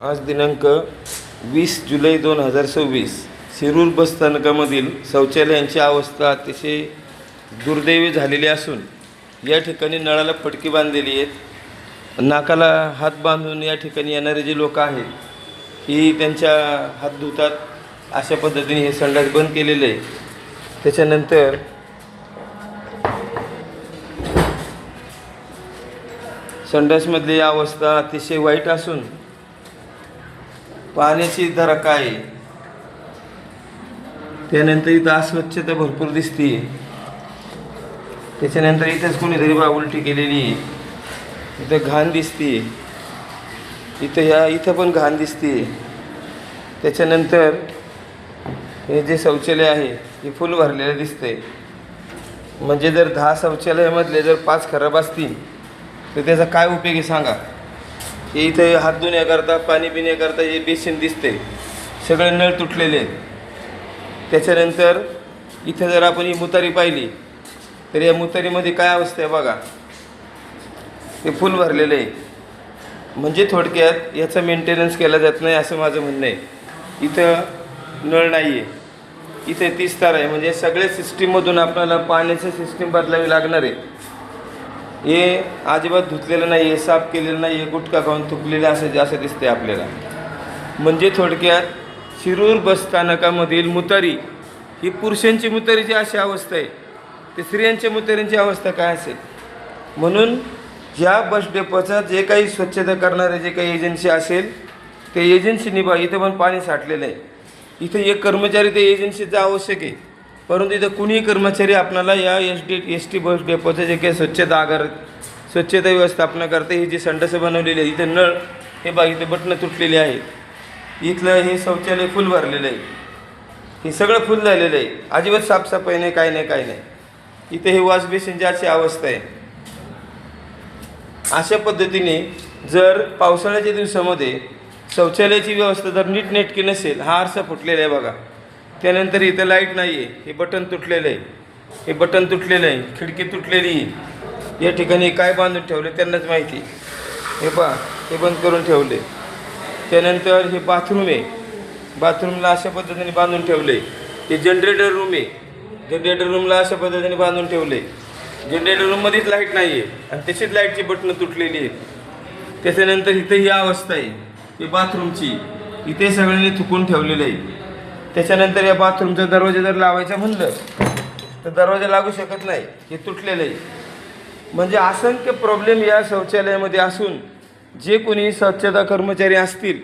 आज दिनांक 20 जुलै 2026 शिरूर बस स्थानकामधील शौचालयांची अवस्था अतिशय दुर्दैवी झालेली असून या ठिकाणी नळाला फटकी बांधलेली आहेत. नाकाला हात बांधून या ठिकाणी येणारे जे लोक आहेत ही त्यांच्या हात धुतात. अशा पद्धतीने हे संडास बंद केलेले आहे. त्याच्यानंतर संडासमधली अवस्था अतिशय वाईट असून पाण्याची धरा काय, त्यानंतर इथं अस्वच्छता भरपूर दिसते. त्याच्यानंतर इथंच कोणीतरी उलटी केलेली, इथं घाण दिसते, इथं पण घाण दिसते. त्याच्यानंतर हे जे शौचालय आहे हे फुल भरलेलं दिसतंय. म्हणजे जर 10 शौचालयामधले जर 5 खराब असतील तर त्याचा काय उपयोग आहे सांगा. हे इथे हात धुण्याकरता पाणी पिण्याकरता हे बेसिन दिसते, सगळे नळ तुटलेले आहेत. त्याच्यानंतर इथं जर आपण ही मुतारी पाहिली तर या मुतारीमध्ये काय अवस्था आहे बघा, हे फुल भरलेलं आहे. म्हणजे थोडक्यात याचा मेंटेनन्स केला जात नाही असं माझं म्हणणं आहे. इथं नळ नाही आहे, इथे 30 तार आहे. म्हणजे सगळ्या सिस्टीममधून आपल्याला पाण्याचं सिस्टीम बदलावी लागणार आहे. हे अजिबात धुतलेलं नाही आहे, साफ केलेलं नाही आहे, गुटखा खाऊन थुकलेलं असं दिसते आपल्याला. म्हणजे थोडक्यात शिरूर बस स्थानकामधील मुतारी ही पुरुषांची मुतारीची अशी अवस्था आहे, ते स्त्रियांच्या मुतारींची अवस्था काय असेल. म्हणून ह्या बस डेपोचा जे काही स्वच्छता करणारे जे काही एजन्सी असेल ते एजन्सी निभा. इथं पण पाणी साठलेलं आहे. इथं एक कर्मचारी ते एजन्सीचा आवश्यक आहे, परंतु इथं कुणीही कर्मचारी आपल्याला या एस टी बस डेपोचं जे काही स्वच्छता व्यवस्थापनाकरता ही जी संडासं बनवलेली आहे, इथं नळ हे इथे बटणं तुटलेली आहेत. इथलं हे शौचालय फुल भरलेलं आहे, हे सगळं फुल झालेलं आहे. अजिबात साफसफाई नाही, काय नाही. इथे हे वॉश बेसिनची अशी अवस्था आहे. अशा पद्धतीने जर पावसाळ्याच्या दिवसामध्ये शौचालयाची व्यवस्था जर नीटनेटकी नसेल, हा आरसा फुटलेला आहे बघा. त्यानंतर इथं लाईट नाही आहे, हे बटन तुटलेलं आहे, हे बटन तुटलेलं आहे, खिडकी तुटलेली आहे. या ठिकाणी काय बांधून ठेवले त्यांनाच माहिती. हे पहा, हे बंद करून ठेवले. त्यानंतर हे बाथरूम आहे, बाथरूमला अशा पद्धतीने बांधून ठेवले. हे जनरेटर रूम आहे, जनरेटर रूमला अशा पद्धतीने बांधून ठेवले. जनरेटर रूममध्येच लाईट नाही आहे आणि त्याचीच लाईटची बटणं तुटलेली आहेत. त्याच्यानंतर इथं ही अवस्था आहे, ही बाथरूमची, इथे सगळ्यांनी थुकून ठेवलेलं आहे. त्याच्यानंतर या बाथरूमचा दरवाजा जर लावायचा म्हणलं तर दरवाजा लागू शकत नाही, हे तुटलेलं आहे. म्हणजे असंख्य प्रॉब्लेम या शौचालयामध्ये असून जे कोणी स्वच्छता कर्मचारी असतील